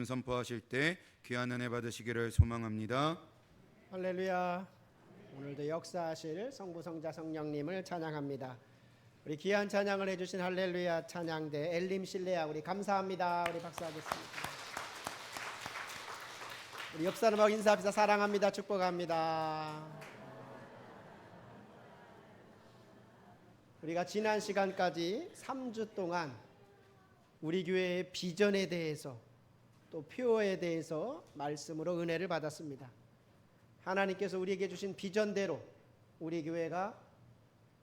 선포하실 때 귀한 은혜 받으시기를 소망합니다. 할렐루야. 오늘도 역사하실 성부 성자 성령님을 찬양합니다. 우리 귀한 찬양을 해주신 할렐루야 찬양대 엘림 실레야 우리 감사합니다. 우리 박수하겠습니다. 우리 역사음악 인사합시다. 사랑합니다. 축복합니다. 우리가 지난 시간까지 3주 동안 우리 교회의 비전에 대해서 또 표어에 대해서 말씀으로 은혜를 받았습니다. 하나님께서 우리에게 주신 비전대로 우리 교회가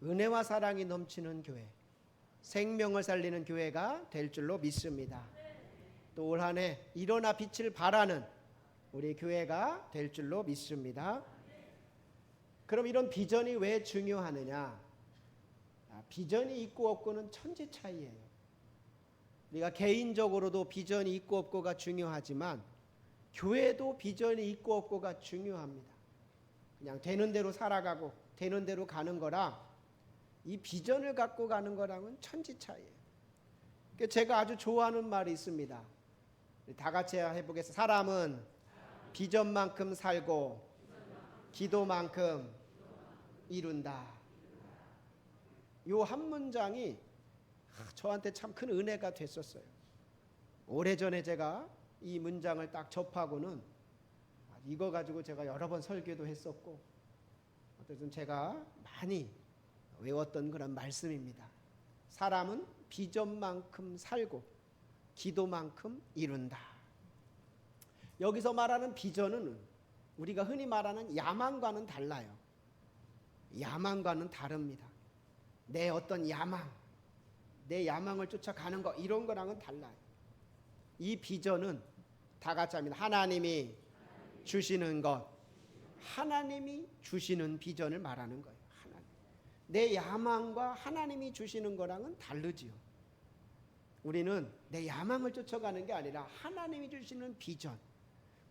은혜와 사랑이 넘치는 교회, 생명을 살리는 교회가 될 줄로 믿습니다. 또 올 한 해 일어나 빛을 발하는 우리 교회가 될 줄로 믿습니다. 그럼 이런 비전이 왜 중요하느냐? 비전이 있고 없고는 천지 차이예요. 우리가 개인적으로도 비전이 있고 없고가 중요하지만 교회도 비전이 있고 없고가 중요합니다. 그냥 되는 대로 살아가고 되는 대로 가는 거랑 이 비전을 갖고 가는 거랑은 천지 차이예요. 제가 아주 좋아하는 말이 있습니다. 다 같이 해보겠습니다. 사람은 비전만큼 살고 기도만큼 이룬다. 이 한 문장이 저한테 참 큰 은혜가 됐었어요. 오래전에 제가 이 문장을 딱 접하고는 이거 가지고 제가 여러 번 설교도 했었고 어쨌든 제가 많이 외웠던 그런 말씀입니다. 사람은 비전만큼 살고 기도만큼 이룬다. 여기서 말하는 비전은 우리가 흔히 말하는 야망과는 달라요. 야망과는 다릅니다. 내 어떤 야망, 내 야망을 쫓아가는 거 이런 거랑은 달라요. 이 비전은 다 같이 합니다. 하나님이 주시는 것, 하나님이 주시는 비전을 말하는 거예요. 하나님. 내 야망과 하나님이 주시는 거랑은 다르지요. 우리는 내 야망을 쫓아가는 게 아니라 하나님이 주시는 비전,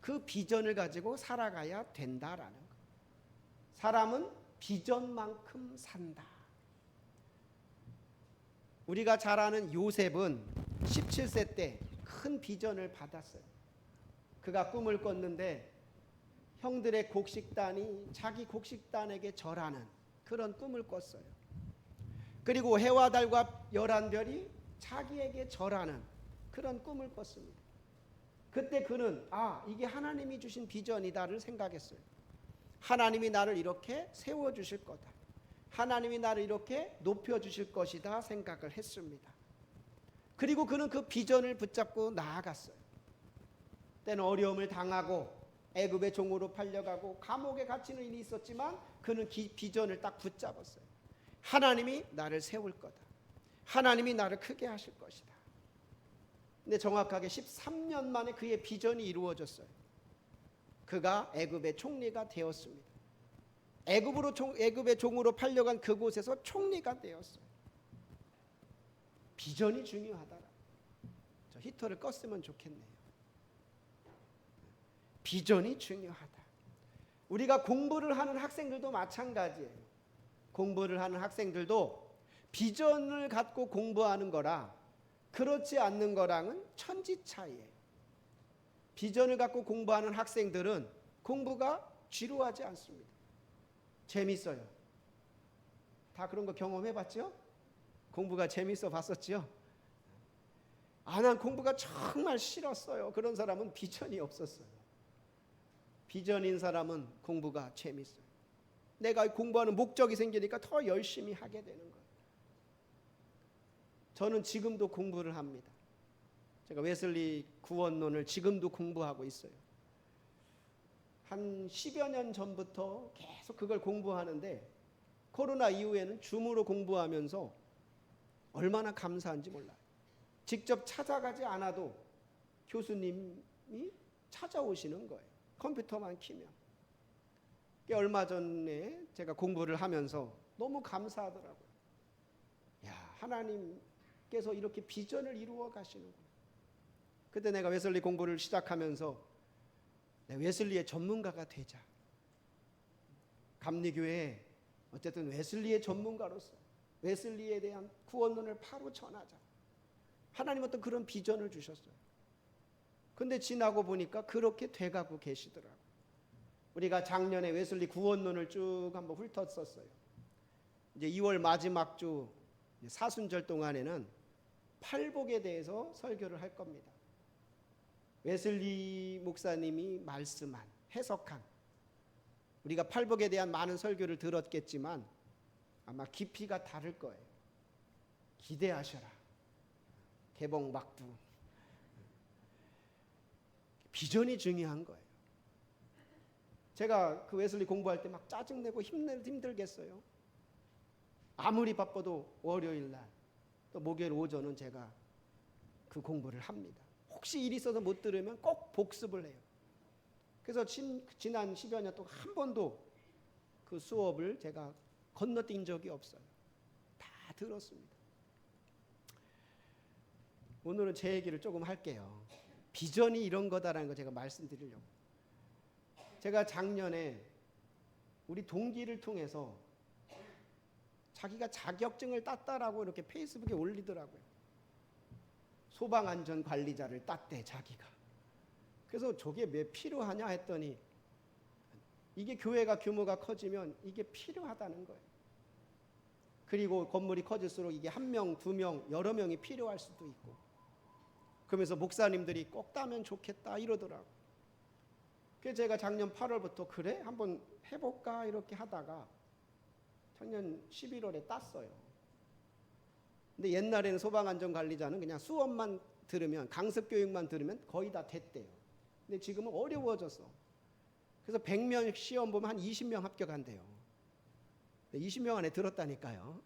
그 비전을 가지고 살아가야 된다라는 거예요. 사람은 비전만큼 산다. 우리가 잘 아는 요셉은 17세 때 큰 비전을 받았어요. 그가 꿈을 꿨는데 형들의 곡식단이 자기 곡식단에게 절하는 그런 꿈을 꿨어요. 그리고 해와 달과 열한 별이 자기에게 절하는 그런 꿈을 꿨습니다. 그때 그는 이게 하나님이 주신 비전이다를 생각했어요. 하나님이 나를 이렇게 세워주실 거다. 하나님이 나를 이렇게 높여주실 것이다 생각을 했습니다. 그리고 그는 그 비전을 붙잡고 나아갔어요. 때는 어려움을 당하고 애굽의 종으로 팔려가고 감옥에 갇히는 일이 있었지만 그는 비전을 딱 붙잡았어요. 하나님이 나를 세울 거다. 하나님이 나를 크게 하실 것이다. 근데 정확하게 13년 만에 그의 비전이 이루어졌어요. 그가 애굽의 총리가 되었습니다. 애굽의 종으로 팔려간 그곳에서 총리가 되었어요. 비전이 중요하다. 저 히터를 껐으면 좋겠네요. 비전이 중요하다. 우리가 공부를 하는 학생들도 마찬가지예요. 공부를 하는 학생들도 비전을 갖고 공부하는 거라 그렇지 않는 거랑은 천지 차이예요. 비전을 갖고 공부하는 학생들은 공부가 지루하지 않습니다. 재밌어요. 다 그런 거 경험해봤죠? 공부가 재밌어 봤었죠? 난 공부가 정말 싫었어요. 그런 사람은 비전이 없었어요. 비전인 사람은 공부가 재밌어요. 내가 공부하는 목적이 생기니까 더 열심히 하게 되는 거예요. 저는 지금도 공부를 합니다. 제가 웨슬리 구원론을 지금도 공부하고 있어요. 한 10여 년 전부터 계속 그걸 공부하는데 코로나 이후에는 줌으로 공부하면서 얼마나 감사한지 몰라요. 직접 찾아가지 않아도 교수님이 찾아오시는 거예요. 컴퓨터만 키면. 얼마 전에 제가 공부를 하면서 너무 감사하더라고요. 하나님께서 이렇게 비전을 이루어 가시는구나. 그때 내가 웨슬리 공부를 시작하면서 웨슬리의 전문가가 되자. 감리교회에 어쨌든 웨슬리의 전문가로서 웨슬리에 대한 구원론을 바로 전하자. 하나님 어떤 그런 비전을 주셨어요. 근데 지나고 보니까 그렇게 돼가고 계시더라고요. 우리가 작년에 웨슬리 구원론을 쭉 한번 훑었었어요. 이제 2월 마지막 주 사순절 동안에는 팔복에 대해서 설교를 할 겁니다. 웨슬리 목사님이 말씀한, 해석한, 우리가 팔복에 대한 많은 설교를 들었겠지만 아마 깊이가 다를 거예요. 기대하셔라. 개봉박두. 비전이 중요한 거예요. 제가 그 웨슬리 공부할 때 막 짜증내고 힘들겠어요. 아무리 바빠도 월요일 날 또 목요일 오전은 제가 그 공부를 합니다. 혹시 일이 있어서 못 들으면 꼭 복습을 해요. 그래서 지난 10여 년 동안 한 번도 그 수업을 제가 건너뛴 적이 없어요. 다 들었습니다. 오늘은 제 얘기를 조금 할게요. 비전이 이런 거다라는 거 제가 말씀드리려고. 제가 작년에 우리 동기를 통해서 자기가 자격증을 땄다라고 이렇게 페이스북에 올리더라고요. 소방안전관리자를 땄대 자기가. 그래서 저게 왜 필요하냐 했더니 이게 교회가 규모가 커지면 이게 필요하다는 거예요. 그리고 건물이 커질수록 이게 1명, 2명, 여러 명이 필요할 수도 있고, 그러면서 목사님들이 꼭 따면 좋겠다 이러더라고요. 그래서 제가 작년 8월부터 그래? 한번 해볼까 이렇게 하다가 작년 11월에 땄어요. 근데 옛날에는 소방안전관리자는 그냥 수업만 들으면, 강습교육만 들으면 거의 다 됐대요. 근데 지금은 어려워졌어. 그래서 100명 시험 보면 한 20명 합격한대요. 20명 안에 들었다니까요.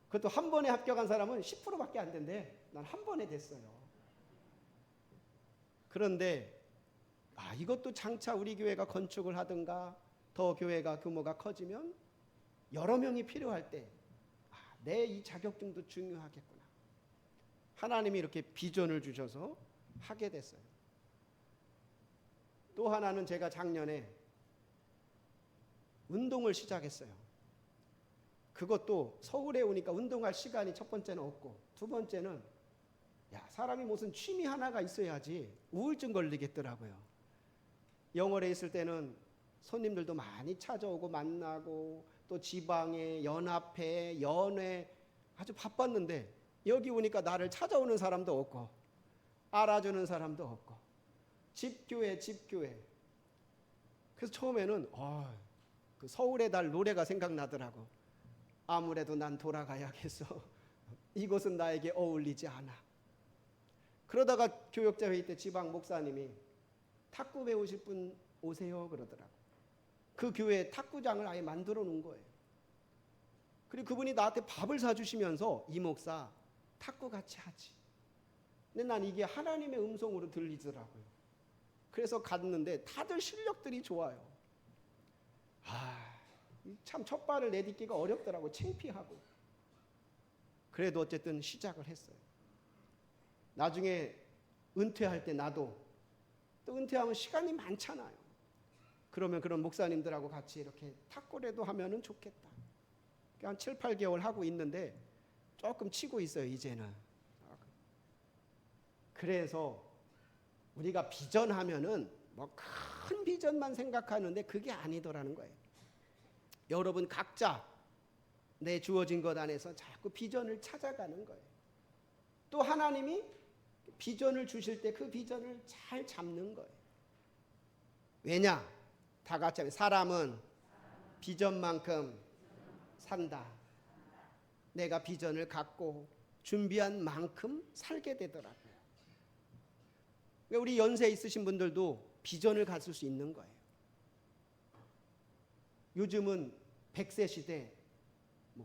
그것도 한 번에 합격한 사람은 10%밖에 안 된대. 난 한 번에 됐어요. 그런데 이것도 장차 우리 교회가 건축을 하든가 더 교회가 규모가 커지면 여러 명이 필요할 때 내 이 자격증도 중요하겠구나. 하나님이 이렇게 비전을 주셔서 하게 됐어요. 또 하나는 제가 작년에 운동을 시작했어요. 그것도 서울에 오니까 운동할 시간이 첫 번째는 없고, 두 번째는 사람이 무슨 취미 하나가 있어야지 우울증 걸리겠더라고요. 영월에 있을 때는 손님들도 많이 찾아오고 만나고 또 지방에 연합회, 연회 아주 바빴는데 여기 오니까 나를 찾아오는 사람도 없고 알아주는 사람도 없고 집교회. 그래서 처음에는 그 서울의 달 노래가 생각나더라고. 아무래도 난 돌아가야겠어. 이곳은 나에게 어울리지 않아. 그러다가 교역자 회의 때 지방 목사님이 탁구 배우실 분 오세요 그러더라고. 그 교회에 탁구장을 아예 만들어 놓은 거예요. 그리고 그분이 나한테 밥을 사주시면서 이 목사 탁구 같이 하지. 근데 난 이게 하나님의 음성으로 들리더라고요. 그래서 갔는데 다들 실력들이 좋아요. 참 첫 발을 내딛기가 어렵더라고. 창피하고. 그래도 어쨌든 시작을 했어요. 나중에 은퇴할 때 나도 또 은퇴하면 시간이 많잖아요. 그러면 그런 목사님들하고 같이 이렇게 탁구라도 하면은 좋겠다. 한 7, 8개월 하고 있는데 조금 치고 있어요, 이제는. 그래서 우리가 비전하면은 뭐 큰 비전만 생각하는데 그게 아니더라는 거예요. 여러분 각자 내 주어진 것 안에서 자꾸 비전을 찾아가는 거예요. 또 하나님이 비전을 주실 때 그 비전을 잘 잡는 거예요. 왜냐? 다 같이 하면 사람은 비전만큼 산다. 내가 비전을 갖고 준비한 만큼 살게 되더라고요. 우리 연세 있으신 분들도 비전을 가질 수 있는 거예요. 요즘은 100세 시대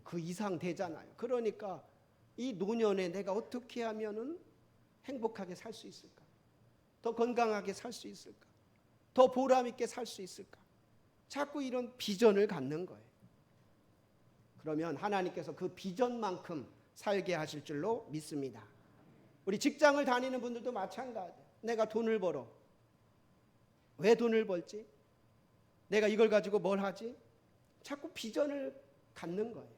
그 이상 되잖아요. 그러니까 이 노년에 내가 어떻게 하면은 행복하게 살 수 있을까? 더 건강하게 살 수 있을까? 더 보람 있게 살 수 있을까? 자꾸 이런 비전을 갖는 거예요. 그러면 하나님께서 그 비전만큼 살게 하실 줄로 믿습니다. 우리 직장을 다니는 분들도 마찬가지예요. 내가 돈을 벌어. 왜 돈을 벌지? 내가 이걸 가지고 뭘 하지? 자꾸 비전을 갖는 거예요.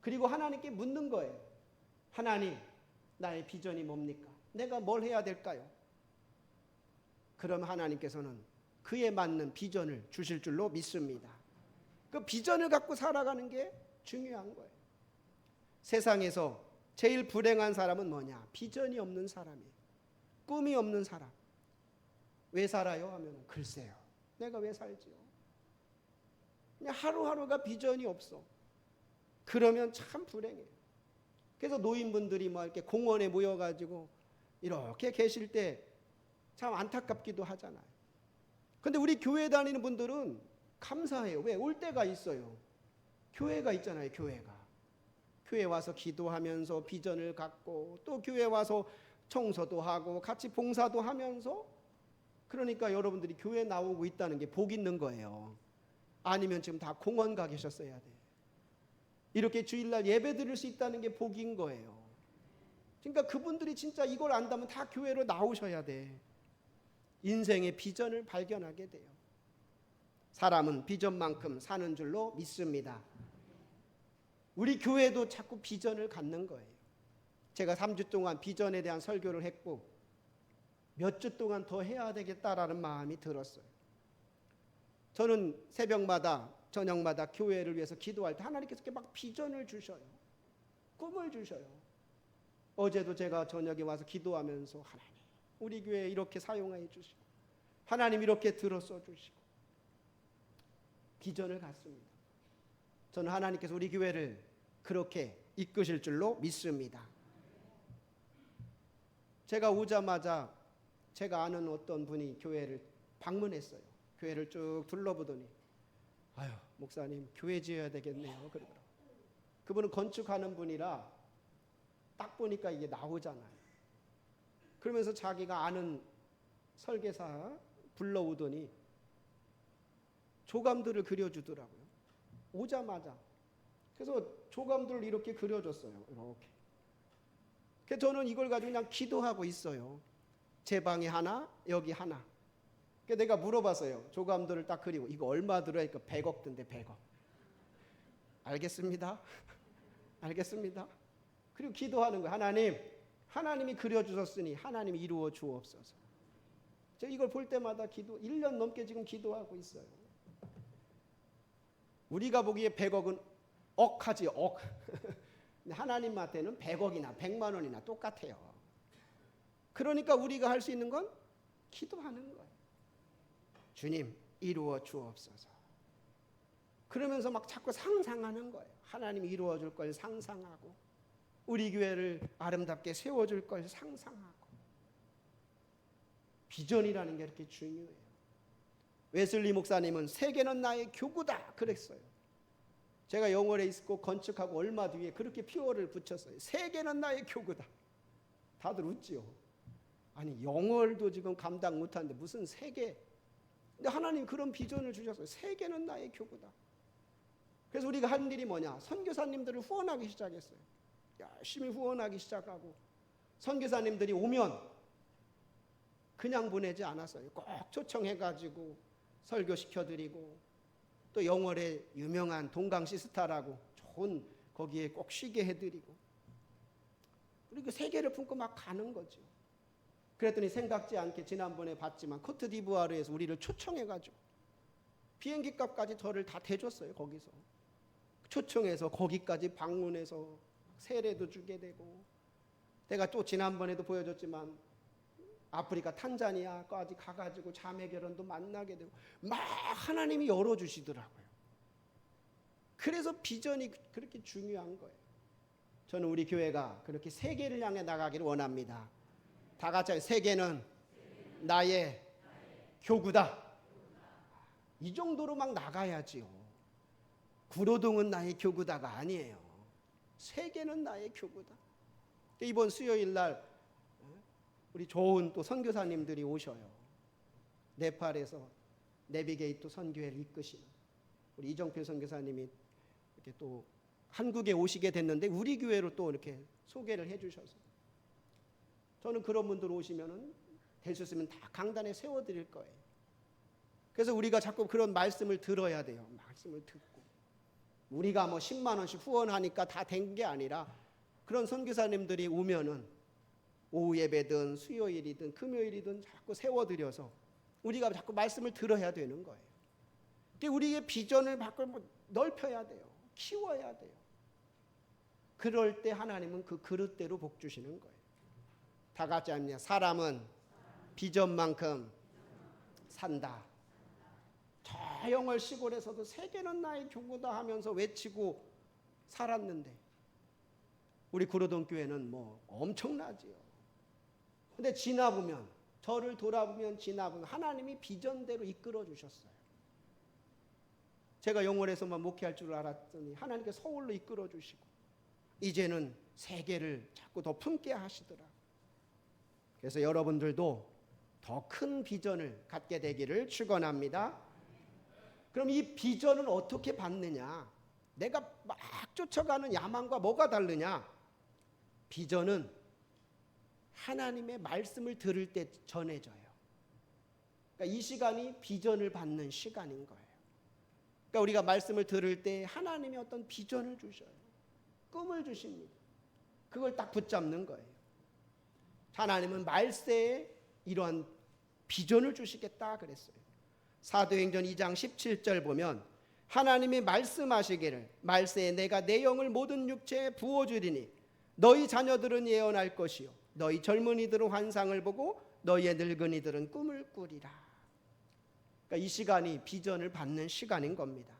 그리고 하나님께 묻는 거예요. 하나님, 나의 비전이 뭡니까? 내가 뭘 해야 될까요? 그럼 하나님께서는 그에 맞는 비전을 주실 줄로 믿습니다. 그 비전을 갖고 살아가는 게 중요한 거예요. 세상에서 제일 불행한 사람은 뭐냐? 비전이 없는 사람이에요. 꿈이 없는 사람. 왜 살아요? 하면 글쎄요. 내가 왜 살지요? 그냥 하루하루가 비전이 없어. 그러면 참 불행해요. 그래서 노인분들이 막 이렇게 공원에 모여가지고 이렇게 계실 때 참 안타깝기도 하잖아요. 근데 우리 교회 다니는 분들은 감사해요. 왜? 올 때가 있어요. 교회가 있잖아요. 교회 와서 기도하면서 비전을 갖고 또 교회 와서 청소도 하고 같이 봉사도 하면서, 그러니까 여러분들이 교회 나오고 있다는 게 복 있는 거예요. 아니면 지금 다 공원 가 계셨어야 돼. 이렇게 주일날 예배 드릴 수 있다는 게 복인 거예요. 그러니까 그분들이 진짜 이걸 안다면 다 교회로 나오셔야 돼. 인생의 비전을 발견하게 돼요. 사람은 비전만큼 사는 줄로 믿습니다. 우리 교회도 자꾸 비전을 갖는 거예요. 제가 3주 동안 비전에 대한 설교를 했고 몇 주 동안 더 해야 되겠다라는 마음이 들었어요. 저는 새벽마다 저녁마다 교회를 위해서 기도할 때 하나님께서 이렇게 막 비전을 주셔요. 꿈을 주셔요. 어제도 제가 저녁에 와서 기도하면서 하나님 우리 교회 이렇게 사용하여 주시고 하나님 이렇게 들어써 주시고 비전을 갖습니다. 저는 하나님께서 우리 교회를 그렇게 이끄실 줄로 믿습니다. 제가 오자마자 제가 아는 어떤 분이 교회를 방문했어요. 교회를 쭉 둘러보더니 아유 목사님 교회 지어야 되겠네요 그러더라고요. 그분은 건축하는 분이라 딱 보니까 이게 나오잖아요. 그러면서 자기가 아는 설계사 불러오더니 조감들을 그려주더라고요. 오자마자. 그래서 조감들을 이렇게 그려줬어요. 이렇게. 그래서 저는 이걸 가지고 그냥 기도하고 있어요. 제 방에 하나, 여기 하나. 그래서 내가 물어봤어요. 조감들을 딱 그리고 이거 얼마 들어요? 100억 든대 100억. 알겠습니다. 알겠습니다. 그리고 기도하는 거예요. 하나님이 그려주셨으니 하나님이 이루어 주옵소서. 제가 이걸 볼 때마다 1년 넘게 지금 기도하고 있어요. 우리가 보기에 100억은 억하지 억. 근데 하나님한테는 100억이나 100만 원이나 똑같아요. 그러니까 우리가 할 수 있는 건 기도하는 거예요. 주님 이루어 주옵소서. 그러면서 막 자꾸 상상하는 거예요. 하나님이 이루어 줄 걸 상상하고 우리 교회를 아름답게 세워줄 걸 상상하고. 비전이라는 게 이렇게 중요해요. 웨슬리 목사님은 세계는 나의 교구다 그랬어요. 제가 영월에 있고 건축하고 얼마 뒤에 그렇게 표어를 붙였어요. 세계는 나의 교구다. 다들 웃지요. 아니 영월도 지금 감당 못하는데 무슨 세계. 근데 하나님 그런 비전을 주셨어요. 세계는 나의 교구다. 그래서 우리가 한 일이 뭐냐. 선교사님들을 후원하기 시작했어요. 열심히 후원하기 시작하고 선교사님들이 오면 그냥 보내지 않았어요. 꼭 초청해가지고 설교시켜드리고 또 영월에 유명한 동강시스타라고 좋은 거기에 꼭 쉬게 해드리고 우리 그 세계를 품고 막 가는 거죠. 그랬더니 생각지 않게 지난번에 봤지만 코트디부아르에서 우리를 초청해가지고 비행기 값까지 저를 다 대줬어요. 거기서 초청해서 거기까지 방문해서 세례도 주게 되고 내가 또 지난번에도 보여줬지만 아프리카 탄자니아까지 가가지고 자매 결혼도 만나게 되고 막 하나님이 열어주시더라고요. 그래서 비전이 그렇게 중요한 거예요. 저는 우리 교회가 그렇게 세계를 향해 나가기를 원합니다. 다 같이 세계는 나의 교구다. 이 정도로 막 나가야지요. 구로동은 나의 교구다가 아니에요. 세계는 나의 교구다. 이번 수요일 날 우리 좋은 또 선교사님들이 오셔요. 네팔에서 내비게이트 선교회를 이끄시는 우리 이정필 선교사님이 이렇게 또 한국에 오시게 됐는데 우리 교회로 또 이렇게 소개를 해주셔서 저는 그런 분들 오시면은 될 수 있으면 다 강단에 세워드릴 거예요. 그래서 우리가 자꾸 그런 말씀을 들어야 돼요. 말씀을 듣고 우리가 뭐 10만 원씩 후원하니까 다 된 게 아니라 그런 선교사님들이 오면은 오후 예배든 수요일이든 금요일이든 자꾸 세워드려서 우리가 자꾸 말씀을 들어야 되는 거예요. 우리의 비전을 밖으로 넓혀야 돼요. 키워야 돼요. 그럴 때 하나님은 그 그릇대로 복 주시는 거예요. 다 같이 합니다. 사람은 비전만큼 산다. 저 영월 시골에서도 세계는 나의 교구다 하면서 외치고 살았는데 우리 구로동 교회는 뭐 엄청나지요. 근데 지나보면, 저를 돌아보면 지나보면 하나님이 비전대로 이끌어 주셨어요. 제가 영월에서만 목회할 줄 알았더니 하나님께서 서울로 이끌어 주시고 이제는 세계를 자꾸 더 품게 하시더라. 그래서 여러분들도 더 큰 비전을 갖게 되기를 축원합니다. 그럼 이 비전을 어떻게 받느냐? 내가 막 쫓아가는 야망과 뭐가 다르냐? 비전은 하나님의 말씀을 들을 때 전해져요. 그러니까 이 시간이 비전을 받는 시간인 거예요. 그러니까 우리가 말씀을 들을 때 하나님이 어떤 비전을 주셔요. 꿈을 주십니다. 그걸 딱 붙잡는 거예요. 하나님은 말세에 이러한 비전을 주시겠다 그랬어요. 사도행전 2장 17절 보면 하나님이 말씀하시기를 말세에 내가 내 영을 모든 육체에 부어주리니 너희 자녀들은 예언할 것이요 너희 젊은이들은 환상을 보고 너희의 늙은이들은 꿈을 꾸리라. 그러니까 이 시간이 비전을 받는 시간인 겁니다.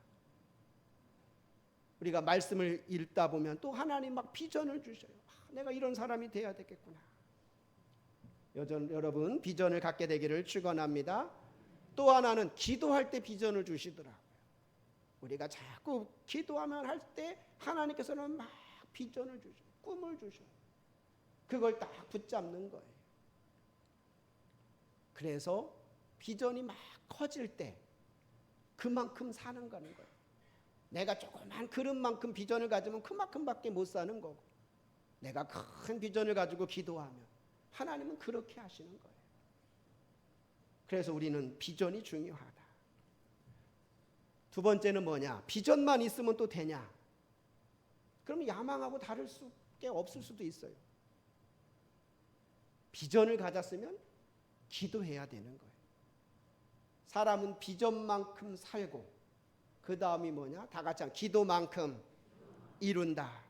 우리가 말씀을 읽다 보면 또 하나님 막 비전을 주셔요. 내가 이런 사람이 돼야 되겠구나. 여러분 비전을 갖게 되기를 축원합니다. 또 하나는 기도할 때 비전을 주시더라고요. 우리가 자꾸 기도하면 할 때 하나님께서는 막 비전을 주셔요. 꿈을 주셔요. 그걸 딱 붙잡는 거예요. 그래서 비전이 막 커질 때 그만큼 사는 거는 거예요. 내가 조그만 그릇만큼 비전을 가지면 그만큼밖에 못 사는 거고 내가 큰 비전을 가지고 기도하면 하나님은 그렇게 하시는 거예요. 그래서 우리는 비전이 중요하다. 두 번째는 뭐냐? 비전만 있으면 또 되냐? 그러면 야망하고 다를 수밖에 없을 수도 있어요. 비전을 가졌으면 기도해야 되는 거예요. 사람은 비전만큼 살고 그 다음이 뭐냐? 다 같이 기도만큼 이룬다.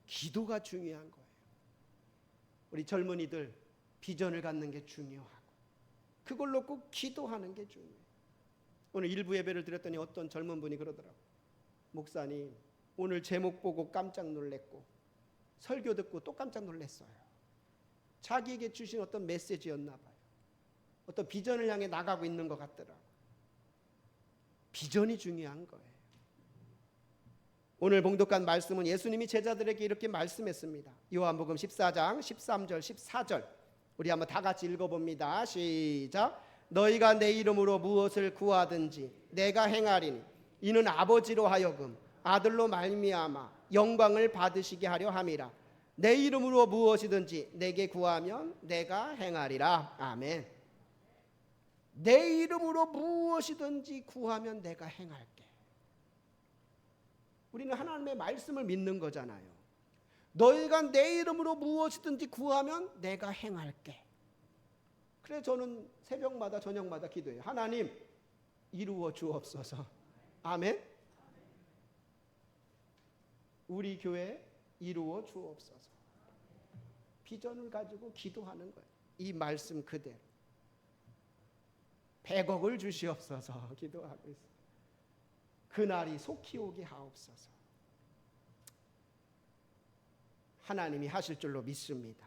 기도가 중요한 거예요. 우리 젊은이들 비전을 갖는 게 중요하고 그걸로 꼭 기도하는 게 중요해요. 오늘 일부 예배를 드렸더니 어떤 젊은 분이 그러더라고요. 목사님 오늘 제목 보고 깜짝 놀랐고 설교 듣고 또 깜짝 놀랐어요. 자기에게 주신 어떤 메시지였나 봐요. 어떤 비전을 향해 나가고 있는 것 같더라고요. 비전이 중요한 거예요. 오늘 봉독한 말씀은 예수님이 제자들에게 이렇게 말씀했습니다. 요한복음 14장 13절 14절 우리 한번 다 같이 읽어봅니다. 시작. 너희가 내 이름으로 무엇을 구하든지 내가 행하리니 이는 아버지로 하여금 아들로 말미암아 영광을 받으시게 하려 함이라. 내 이름으로 무엇이든지 내게 구하면 내가 행하리라. 아멘. 내 이름으로 무엇이든지 구하면 내가 행할게. 우리는 하나님의 말씀을 믿는 거잖아요. 너희가 내 이름으로 무엇이든지 구하면 내가 행할게. 그래서 저는 새벽마다 저녁마다 기도해요. 하나님 이루어 주옵소서. 아멘. 우리 교회 이루어 주옵소서. 비전을 가지고 기도하는 거예요. 이 말씀 그대로. 100억을 주시옵소서 기도하고 있어요. 그날이 속히 오게 하옵소서. 하나님이 하실 줄로 믿습니다.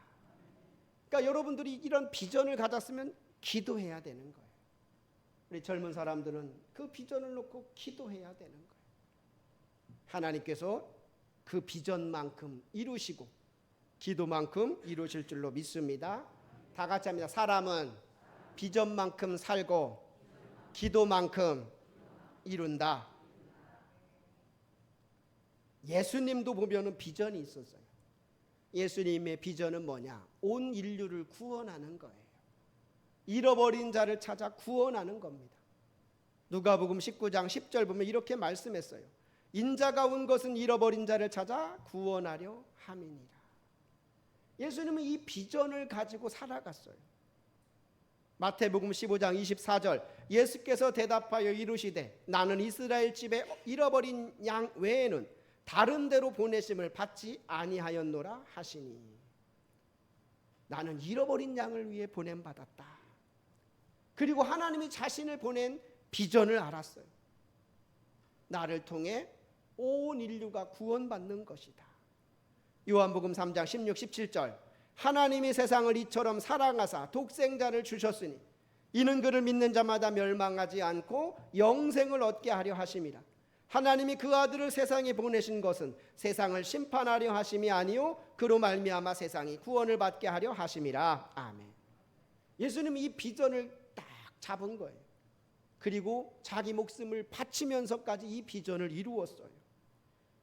그러니까 여러분들이 이런 비전을 가졌으면 기도해야 되는 거예요. 우리 젊은 사람들은 그 비전을 놓고 기도해야 되는 거예요. 하나님께서 그 비전만큼 이루시고 기도만큼 이루실 줄로 믿습니다. 다 같이 합니다. 사람은 비전만큼 살고 기도만큼 이룬다. 예수님도 보면은 비전이 있었어요. 예수님의 비전은 뭐냐? 온 인류를 구원하는 거예요. 잃어버린 자를 찾아 구원하는 겁니다. 누가복음 19장 10절 보면 이렇게 말씀했어요. 인자가 온 것은 잃어버린 자를 찾아 구원하려 함이니라. 예수님은 이 비전을 가지고 살아갔어요. 마태복음 15장 24절 예수께서 대답하여 이르시되 나는 이스라엘 집에 잃어버린 양 외에는 다른 데로 보내심을 받지 아니하였노라 하시니, 나는 잃어버린 양을 위해 보냄받았다. 그리고 하나님이 자신을 보낸 비전을 알았어요. 나를 통해 온 인류가 구원받는 것이다. 요한복음 3장 16, 17절 하나님이 세상을 이처럼 사랑하사 독생자를 주셨으니 이는 그를 믿는 자마다 멸망하지 않고 영생을 얻게 하려 하심이라. 하나님이 그 아들을 세상에 보내신 것은 세상을 심판하려 하심이 아니요 그로 말미암아 세상이 구원을 받게 하려 하심이라. 아멘. 예수님이 이 비전을 딱 잡은 거예요. 그리고 자기 목숨을 바치면서까지 이 비전을 이루었어요.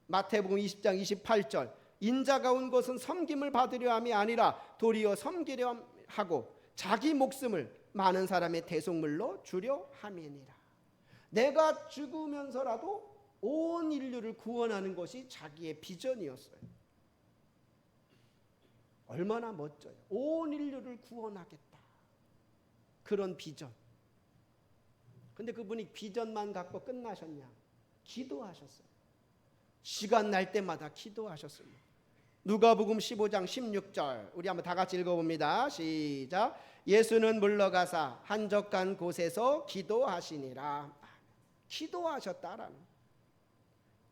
마태복음 20장 28절 인자가 온 것은 섬김을 받으려 함이 아니라 도리어 섬기려 하고 자기 목숨을 많은 사람의 대속물로 주려 함이니라. 내가 죽으면서라도 온 인류를 구원하는 것이 자기의 비전이었어요. 얼마나 멋져요. 온 인류를 구원하겠다. 그런 비전. 근데 그분이 비전만 갖고 끝나셨냐? 기도하셨어요. 시간 날 때마다 기도하셨습니다. 누가복음 15장 16절 우리 한번 다 같이 읽어봅니다. 시작. 예수는 물러가사 한적한 곳에서 기도하시니라. 기도하셨다라는.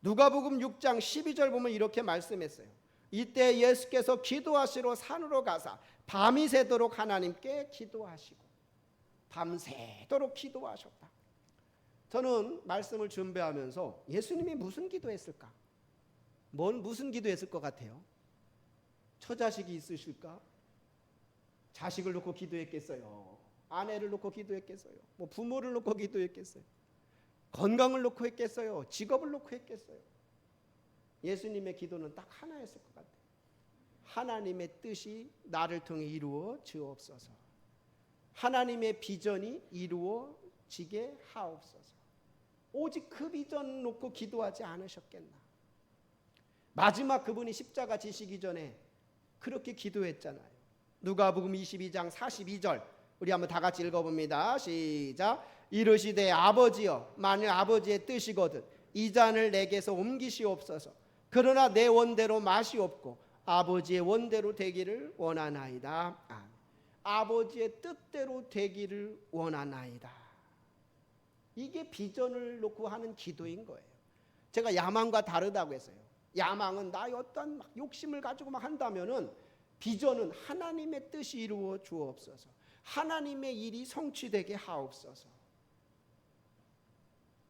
누가복음 6장 12절 보면 이렇게 말씀했어요. 이때 예수께서 기도하시러 산으로 가사 밤이 새도록 하나님께 기도하시고 밤새도록 기도하셨다. 저는 말씀을 준비하면서 예수님이 무슨 기도했을까? 무슨 기도했을 것 같아요? 처자식이 있으실까? 자식을 놓고 기도했겠어요? 아내를 놓고 기도했겠어요? 뭐 부모를 놓고 기도했겠어요? 건강을 놓고 했겠어요? 직업을 놓고 했겠어요? 예수님의 기도는 딱 하나였을 것 같아요. 하나님의 뜻이 나를 통해 이루어 주옵소서. 하나님의 비전이 이루어지게 하옵소서. 오직 그 비전 놓고 기도하지 않으셨겠나? 마지막 그분이 십자가 지시기 전에 그렇게 기도했잖아요. 누가복음 22장 42절 우리 한번 다 같이 읽어봅니다. 시작. 이르시되 아버지여 만일 아버지의 뜻이거든 이 잔을 내게서 옮기시옵소서. 그러나 내 원대로 마시옵고 아버지의 원대로 되기를 원하나이다. 아버지의 뜻대로 되기를 원하나이다. 이게 비전을 놓고 하는 기도인 거예요. 제가 야망과 다르다고 했어요. 야망은 나의 어떤 욕심을 가지고 막 한다면은, 비전은 하나님의 뜻이 이루어 주옵소서. 하나님의 일이 성취되게 하옵소서.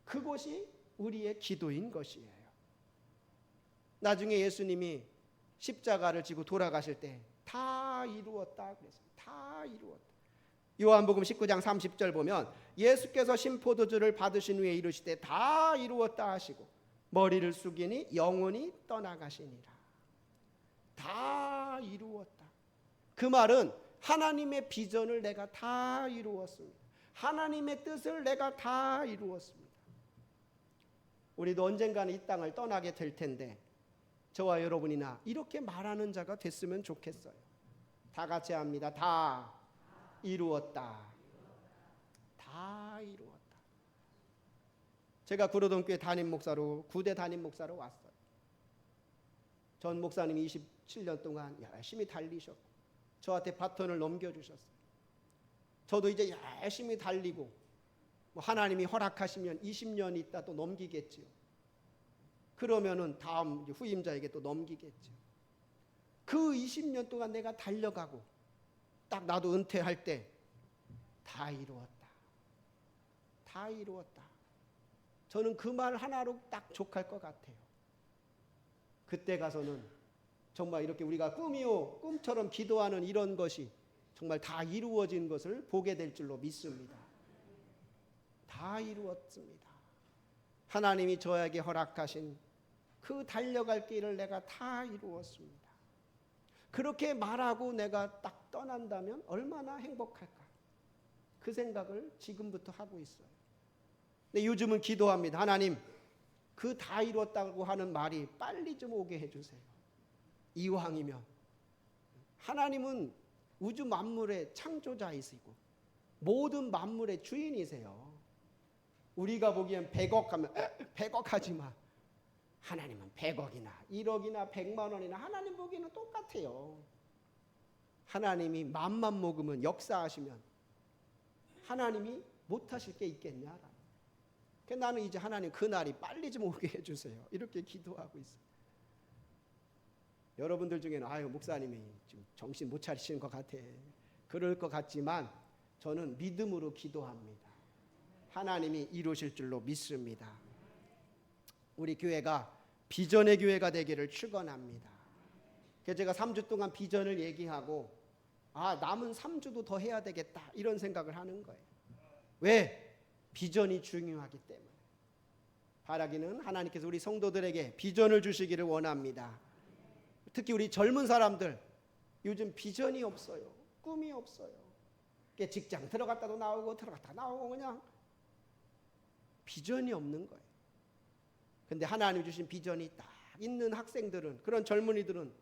그것이 우리의 기도인 것이에요. 나중에 예수님이 십자가를 지고 돌아가실 때 다 이루었다 그랬어요. 다 이루었다. 요한복음 19장 30절 보면 예수께서 신포도주를 받으신 후에 이르시되 다 이루었다 하시고 머리를 숙이니 영원히 떠나가시니라. 다 이루었다. 그 말은 하나님의 비전을 내가 다 이루었습니다. 하나님의 뜻을 내가 다 이루었습니다. 우리도 언젠가는 이 땅을 떠나게 될 텐데 저와 여러분이나 이렇게 말하는 자가 됐으면 좋겠어요. 다 같이 합니다. 다 이루었다. 다 이루었다. 제가 구로동교회 담임 목사로 9대 담임 목사로 왔어요. 전 목사님이 27년 동안 열심히 달리셨고 저한테 바톤을 넘겨주셨어요. 저도 이제 열심히 달리고 하나님이 허락하시면 20년 있다 또 넘기겠지요. 그러면은 다음 후임자에게 또 넘기겠죠. 그 20년 동안 내가 달려가고 딱 나도 은퇴할 때 다 이루었다. 다 이루었다. 저는 그 말 하나로 딱 족할 것 같아요. 그때 가서는 정말 이렇게 우리가 꿈처럼 기도하는 이런 것이 정말 다 이루어진 것을 보게 될 줄로 믿습니다. 다 이루었습니다. 하나님이 저에게 허락하신 그 달려갈 길을 내가 다 이루었습니다. 그렇게 말하고 내가 딱 떠난다면 얼마나 행복할까? 그 생각을 지금부터 하고 있어요. 근데 요즘은 기도합니다. 하나님, 그 다 이루었다고 하는 말이 빨리 좀 오게 해주세요. 이왕이면. 하나님은 우주 만물의 창조자이시고 모든 만물의 주인이세요. 우리가 보기엔 100억 하면 100억 하지 마. 하나님은 100억이나 1억이나 100만 원이나 하나님 보기에는 똑같아요. 하나님이 맘만 먹으면 역사하시면 하나님이 못하실 게 있겠냐? 나는 이제 하나님 그날이 빨리 좀 오게 해주세요. 이렇게 기도하고 있어요. 여러분들 중에는 아유 목사님이 지금 정신 못 차리시는 것 같아. 그럴 것 같지만 저는 믿음으로 기도합니다. 하나님이 이루실 줄로 믿습니다. 우리 교회가 비전의 교회가 되기를 축원합니다. 그래서 제가 3주 동안 비전을 얘기하고 남은 3주도 더 해야 되겠다 이런 생각을 하는 거예요. 왜? 비전이 중요하기 때문에. 바라기는 하나님께서 우리 성도들에게 비전을 주시기를 원합니다. 특히 우리 젊은 사람들 요즘 비전이 없어요. 꿈이 없어요. 직장 들어갔다도 나오고 들어갔다 나오고 그냥 비전이 없는 거예요. 근데 하나님 주신 비전이 딱 있는 학생들은, 그런 젊은이들은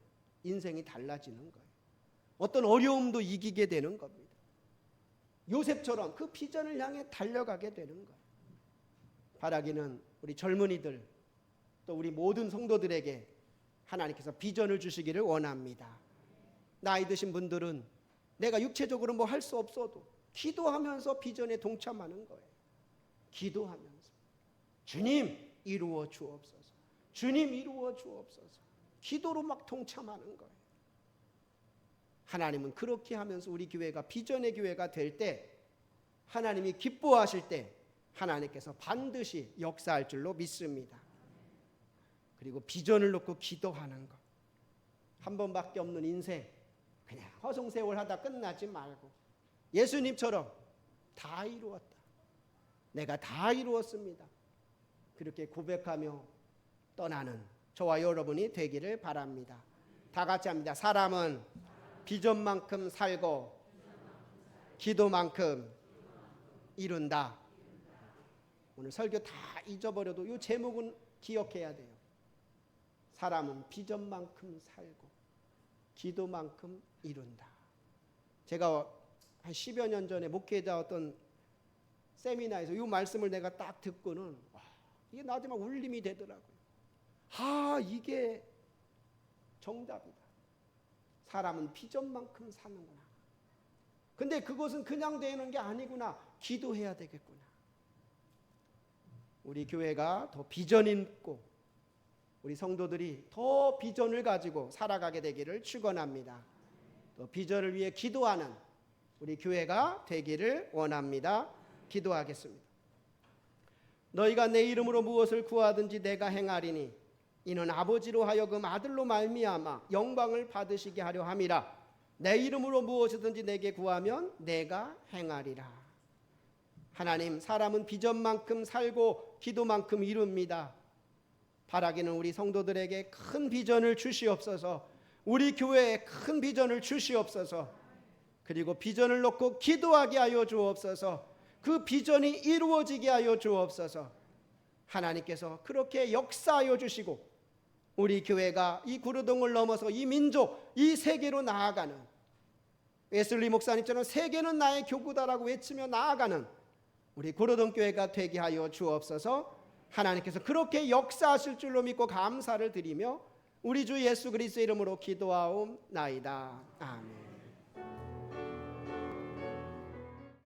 인생이 달라지는 거예요. 어떤 어려움도 이기게 되는 겁니다. 요셉처럼 그 비전을 향해 달려가게 되는 거예요. 바라기는 우리 젊은이들 또 우리 모든 성도들에게 하나님께서 비전을 주시기를 원합니다. 나이 드신 분들은 내가 육체적으로 뭐 할 수 없어도 기도하면서 비전에 동참하는 거예요. 기도하면서 주님 이루어 주옵소서, 주님 이루어 주옵소서, 기도로 막 동참하는 거예요. 하나님은 그렇게 하면서 우리 교회가 비전의 교회가 될 때, 하나님이 기뻐하실 때 하나님께서 반드시 역사할 줄로 믿습니다. 그리고 비전을 놓고 기도하는 것, 한 번밖에 없는 인생 그냥 허송세월 하다 끝나지 말고 예수님처럼 다 이루었다, 내가 다 이루었습니다, 그렇게 고백하며 떠나는 저와 여러분이 되기를 바랍니다. 다 같이 합니다. 사람은 비전만큼 살고 기도만큼 이룬다. 오늘 설교 다 잊어버려도 이 제목은 기억해야 돼요. 사람은 비전만큼 살고 기도만큼 이룬다. 제가 한 10여 년 전에 목회자 어떤 세미나에서 이 말씀을 내가 딱 듣고는 이게 나한테 막 울림이 되더라고요. 이게 정답이다. 사람은 비전만큼 사는구나. 근데 그것은 그냥 되는 게 아니구나. 기도해야 되겠구나. 우리 교회가 더 비전 있고 우리 성도들이 더 비전을 가지고 살아가게 되기를 축원합니다. 또 비전을 위해 기도하는 우리 교회가 되기를 원합니다. 기도하겠습니다. 너희가 내 이름으로 무엇을 구하든지 내가 행하리니 이는 아버지로 하여금 아들로 말미암아 영광을 받으시게 하려 함이라. 내 이름으로 무엇이든지 내게 구하면 내가 행하리라. 하나님, 사람은 비전만큼 살고 기도만큼 이룹니다. 바라기는 우리 성도들에게 큰 비전을 주시옵소서. 우리 교회에 큰 비전을 주시옵소서. 그리고 비전을 놓고 기도하게 하여 주옵소서. 그 비전이 이루어지게 하여 주옵소서. 하나님께서 그렇게 역사하여 주시고 우리 교회가 이 구르동을 넘어서 이 민족, 이 세계로 나아가는, 웨슬리 목사님처럼 세계는 나의 교구다라고 외치며 나아가는 우리 구르동 교회가 되게 하여 주옵소서. 하나님께서 그렇게 역사하실 줄로 믿고 감사를 드리며 우리 주 예수 그리스도의 이름으로 기도하옵나이다. 아멘.